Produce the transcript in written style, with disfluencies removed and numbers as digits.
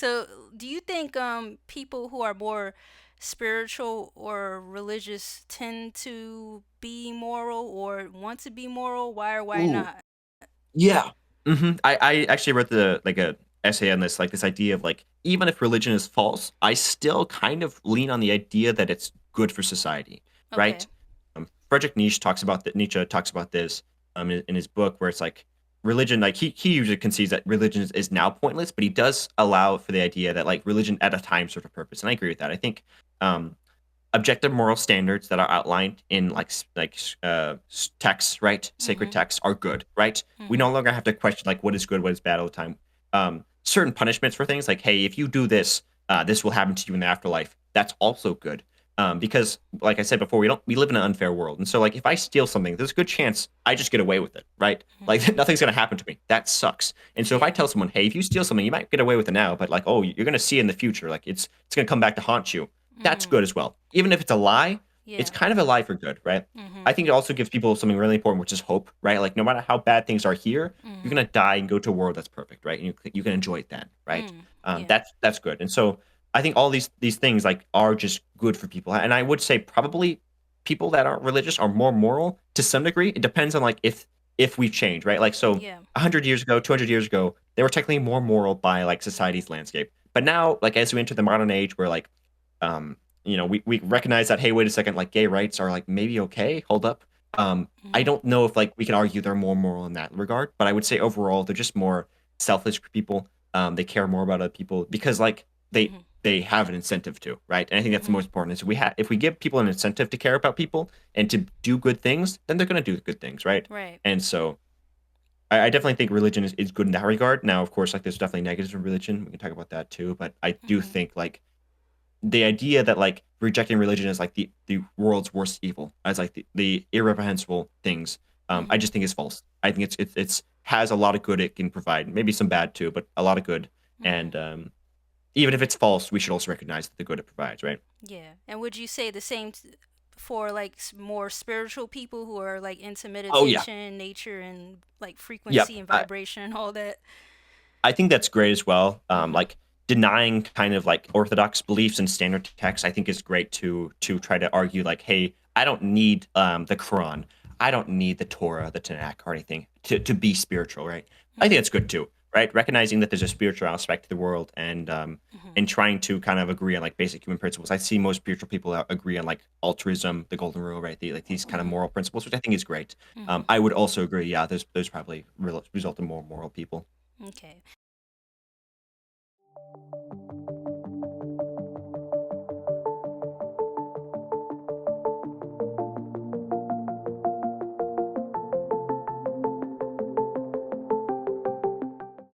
So, do you think people who are more spiritual or religious tend to be moral or want to be moral? Why or why Ooh, not? yeah. I actually read a essay on this, like this idea of like even if religion is false, I still kind of lean on the idea that it's good for society, right? Okay. Friedrich Nietzsche talks about this in his book where it's like religion, like he usually concedes that religion is now pointless, but he does allow for the idea that like religion at a time served a purpose, and I agree with that. I think um, objective moral standards that are outlined in texts, right? Sacred Mhm. texts are good, right? We no Mhm. longer have to question like what is good, what is bad all the time. Certain punishments for things like, hey, if you do this, this will happen to you in the afterlife. That's also good. Because, like I said before, we live in an unfair world, and so like if I steal something, there's a good chance I just get away with it, right? Like Mhm. nothing's gonna happen to me. That sucks. And so if I Yeah. tell someone, hey, if you steal something, you might get away with it now, but like, oh, you're gonna see in the future, like it's gonna come back to haunt you. That's Mm. good as well. Even if it's a lie, it's Yeah. kind of a lie for good, right? I Mhm. think it also gives people something really important, which is hope, right? Like no matter how bad things are here, you're Mhm. gonna die and go to a world that's perfect, right? And you can enjoy it then, right? Mm. Yeah. That's good. And so I think all these things like are just good for people. And I would say probably people that aren't religious are more moral to some degree. It depends on like if we've changed, right? Like so Yeah. 100 years ago, 200 years ago, they were technically more moral by like society's landscape. But now, like as we enter the modern age where like um we recognize that, hey, wait a second, like gay rights are like maybe okay, hold up. I Mhm. don't know if like we can argue they're more moral in that regard, but I would say overall they're just more selfish people. They care more about other people because like they Mhm. they have an incentive to, right? And I think that's the Mhm. most important is if we give people an incentive to care about people and to do good things, then they're gonna do good things, right? Right. And so I definitely think religion is good in that regard. Now, of course, like there's definitely negatives in religion. We can talk about that too. But I do Mhm. think like the idea that like rejecting religion is like the world's worst evil, as like the irreprehensible things, I Mhm. just think is false. I think it's has a lot of good it can provide, maybe some bad too, but a lot of good. Mhm. And even if it's false, we should also recognize the good it provides, right? Yeah. And would you say the same for like more spiritual people who are like into Oh yeah, meditation, nature, and like yep. frequency and vibration and all that? I think that's great as well. Mhm. Like denying kind of like orthodox beliefs and standard texts, I think is great to try to argue like, hey, I don't need the Quran, I don't need the Torah, the Tanakh, or anything to be spiritual, right? I think Mhm. that's good too, right? Recognizing that there's a spiritual aspect to the world Mhm. and trying to kind of agree on like basic human principles. I see most spiritual people agree on like altruism, the golden rule, right? Like these kind of Mhm. moral principles, which I think is great. Mhm. I would also agree, yeah, those probably result in more moral people. Okay.